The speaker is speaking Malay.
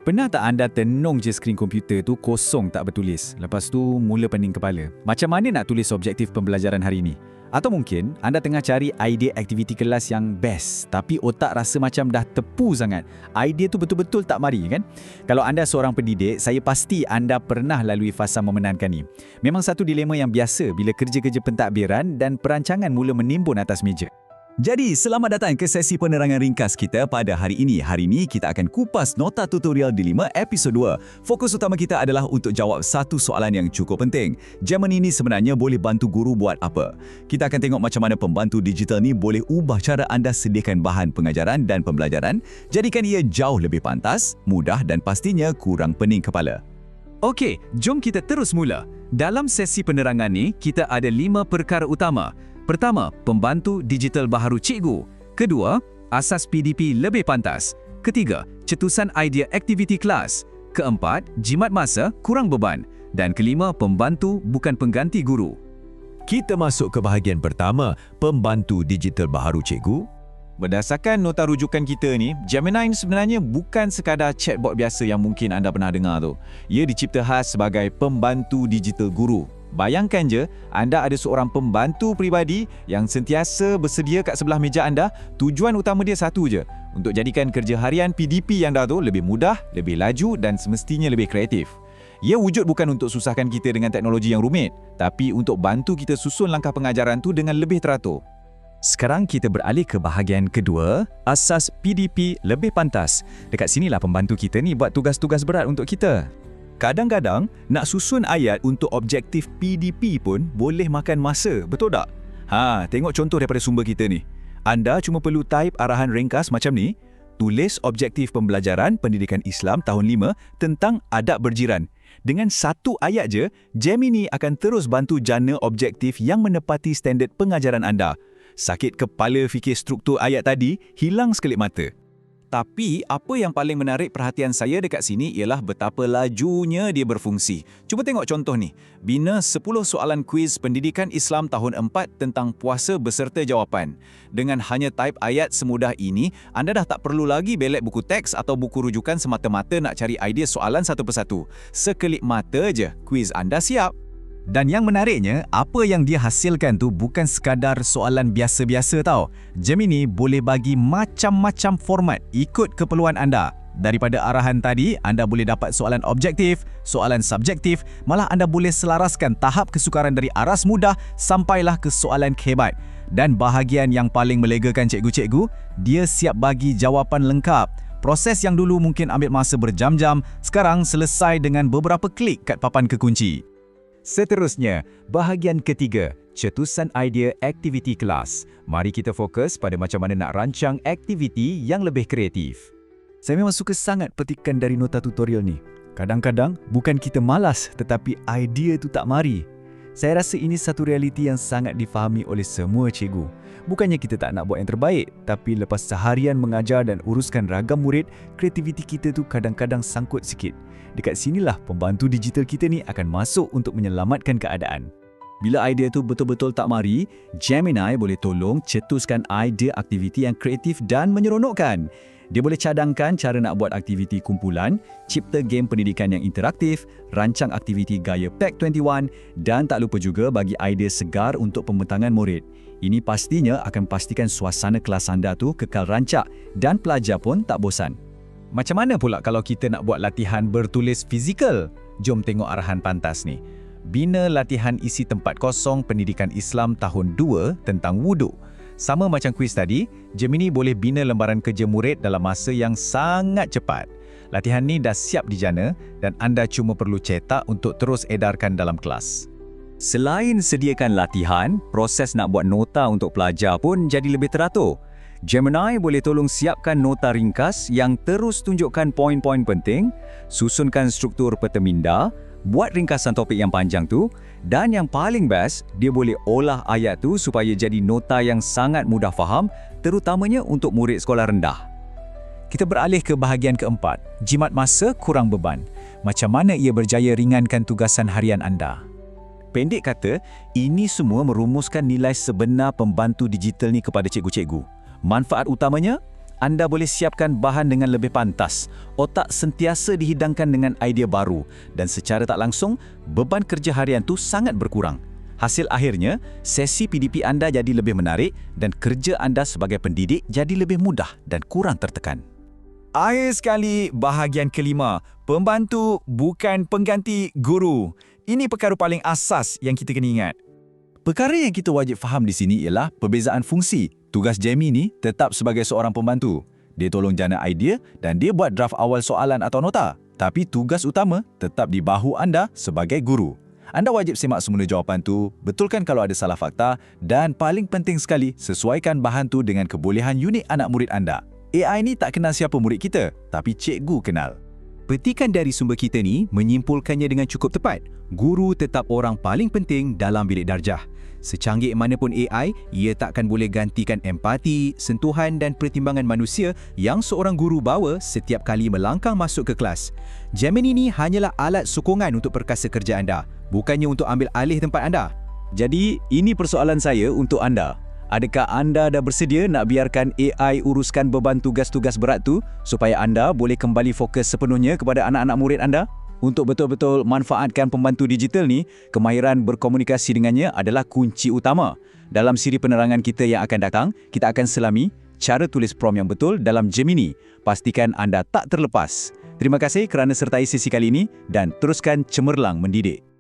Pernah tak anda tenung je skrin komputer tu kosong tak bertulis, lepas tu mula pening kepala? Macam mana nak tulis objektif pembelajaran hari ini? Atau mungkin anda tengah cari idea aktiviti kelas yang best, tapi otak rasa macam dah tepu sangat. Idea tu betul-betul tak mari kan? Kalau anda seorang pendidik, saya pasti anda pernah lalui fasa memenangkan ni. Memang satu dilema yang biasa bila kerja-kerja pentadbiran dan perancangan mula menimbun atas meja. Jadi, selamat datang ke sesi penerangan ringkas kita pada hari ini. Hari ini kita akan kupas nota tutorial di 5 episod 2. Fokus utama kita adalah untuk jawab satu soalan yang cukup penting. Gemini ini sebenarnya boleh bantu guru buat apa? Kita akan tengok macam mana pembantu digital ni boleh ubah cara anda sediakan bahan pengajaran dan pembelajaran, jadikan ia jauh lebih pantas, mudah dan pastinya kurang pening kepala. Okey, jom kita terus mula. Dalam sesi penerangan ni, kita ada 5 perkara utama. Pertama, pembantu digital baharu cikgu. Kedua, asas PDP lebih pantas. Ketiga, cetusan idea aktiviti kelas. Keempat, jimat masa kurang beban. Dan kelima, pembantu bukan pengganti guru. Kita masuk ke bahagian pertama, pembantu digital baharu cikgu. Berdasarkan nota rujukan kita ni, Gemini sebenarnya bukan sekadar chatbot biasa yang mungkin anda pernah dengar tu. Ia dicipta khas sebagai pembantu digital guru. Bayangkan je, anda ada seorang pembantu peribadi yang sentiasa bersedia kat sebelah meja anda. Tujuan utama dia satu je, untuk jadikan kerja harian PDP yang dah tu lebih mudah, lebih laju dan semestinya lebih kreatif. Ia wujud bukan untuk susahkan kita dengan teknologi yang rumit, tapi untuk bantu kita susun langkah pengajaran tu dengan lebih teratur. Sekarang kita beralih ke bahagian kedua, asas PDP lebih pantas. Dekat sinilah pembantu kita ni buat tugas-tugas berat untuk kita. Kadang-kadang, nak susun ayat untuk objektif PDP pun boleh makan masa, betul tak? Tengok contoh daripada sumber kita ni. Anda cuma perlu type arahan ringkas macam ni, tulis objektif pembelajaran pendidikan Islam tahun 5 tentang adab berjiran. Dengan satu ayat je, Gemini akan terus bantu jana objektif yang menepati standard pengajaran anda. Sakit kepala fikir struktur ayat tadi, hilang sekelip mata. Tapi, apa yang paling menarik perhatian saya dekat sini ialah betapa lajunya dia berfungsi. Cuba tengok contoh ni. Bina 10 soalan kuis pendidikan Islam tahun 4 tentang puasa beserta jawapan. Dengan hanya type ayat semudah ini, anda dah tak perlu lagi belek buku teks atau buku rujukan semata-mata nak cari idea soalan satu persatu. Sekelip mata je, kuis anda siap. Dan yang menariknya, apa yang dia hasilkan tu bukan sekadar soalan biasa-biasa tau. Gemini boleh bagi macam-macam format ikut keperluan anda. Daripada arahan tadi, anda boleh dapat soalan objektif, soalan subjektif, malah anda boleh selaraskan tahap kesukaran dari aras mudah sampailah ke soalan hebat. Dan bahagian yang paling melegakan cikgu-cikgu, dia siap bagi jawapan lengkap. Proses yang dulu mungkin ambil masa berjam-jam, sekarang selesai dengan beberapa klik kat papan kekunci. Seterusnya, bahagian ketiga, cetusan idea aktiviti kelas. Mari kita fokus pada macam mana nak rancang aktiviti yang lebih kreatif. Saya memang suka sangat petikan dari nota tutorial ni. Kadang-kadang, bukan kita malas tetapi idea tu tak mari. Saya rasa ini satu realiti yang sangat difahami oleh semua cikgu. Bukannya kita tak nak buat yang terbaik, tapi lepas seharian mengajar dan uruskan ragam murid, kreativiti kita tu kadang-kadang sangkut sikit. Dekat sinilah pembantu digital kita ni akan masuk untuk menyelamatkan keadaan. Bila idea tu betul-betul tak mari, Gemini boleh tolong cetuskan idea aktiviti yang kreatif dan menyeronokkan. Dia boleh cadangkan cara nak buat aktiviti kumpulan, cipta game pendidikan yang interaktif, rancang aktiviti gaya PAC 21 dan tak lupa juga bagi idea segar untuk pembentangan murid. Ini pastinya akan pastikan suasana kelas anda tu kekal rancak dan pelajar pun tak bosan. Macam mana pula kalau kita nak buat latihan bertulis fizikal? Jom tengok arahan pantas ni. Bina latihan isi tempat kosong pendidikan Islam tahun 2 tentang wuduk. Sama macam kuis tadi, Gemini boleh bina lembaran kerja murid dalam masa yang sangat cepat. Latihan ni dah siap dijana dan anda cuma perlu cetak untuk terus edarkan dalam kelas. Selain sediakan latihan, proses nak buat nota untuk pelajar pun jadi lebih teratur. Gemini boleh tolong siapkan nota ringkas yang terus tunjukkan poin-poin penting, susunkan struktur peta minda, buat ringkasan topik yang panjang tu, dan yang paling best, dia boleh olah ayat tu supaya jadi nota yang sangat mudah faham, terutamanya untuk murid sekolah rendah. Kita beralih ke bahagian keempat, jimat masa kurang beban. Macam mana ia berjaya ringankan tugasan harian anda? Pendek kata, ini semua merumuskan nilai sebenar pembantu digital ni kepada cikgu-cikgu. Manfaat utamanya, anda boleh siapkan bahan dengan lebih pantas. Otak sentiasa dihidangkan dengan idea baru dan secara tak langsung, beban kerja harian tu sangat berkurang. Hasil akhirnya, sesi PDP anda jadi lebih menarik dan kerja anda sebagai pendidik jadi lebih mudah dan kurang tertekan. Akhir sekali, bahagian kelima. Pembantu bukan pengganti guru. Ini perkara paling asas yang kita kena ingat. Perkara yang kita wajib faham di sini ialah perbezaan fungsi. Tugas Jamie ni tetap sebagai seorang pembantu. Dia tolong jana idea dan dia buat draft awal soalan atau nota. Tapi tugas utama tetap di bahu anda sebagai guru. Anda wajib semak semula jawapan tu, betulkan kalau ada salah fakta dan paling penting sekali, sesuaikan bahan tu dengan kebolehan unik anak murid anda. AI ni tak kenal siapa murid kita, tapi cikgu kenal. Petikan dari sumber kita ni menyimpulkannya dengan cukup tepat. Guru tetap orang paling penting dalam bilik darjah. Secanggih mana pun AI, ia takkan boleh gantikan empati, sentuhan dan pertimbangan manusia yang seorang guru bawa setiap kali melangkah masuk ke kelas. Gemini ni hanyalah alat sokongan untuk perkasa kerja anda, bukannya untuk ambil alih tempat anda. Jadi, ini persoalan saya untuk anda. Adakah anda dah bersedia nak biarkan AI uruskan beban tugas-tugas berat tu supaya anda boleh kembali fokus sepenuhnya kepada anak-anak murid anda? Untuk betul-betul manfaatkan pembantu digital ni, kemahiran berkomunikasi dengannya adalah kunci utama. Dalam siri penerangan kita yang akan datang, kita akan selami cara tulis prompt yang betul dalam Gemini. Pastikan anda tak terlepas. Terima kasih kerana sertai sesi kali ini dan teruskan cemerlang mendidik.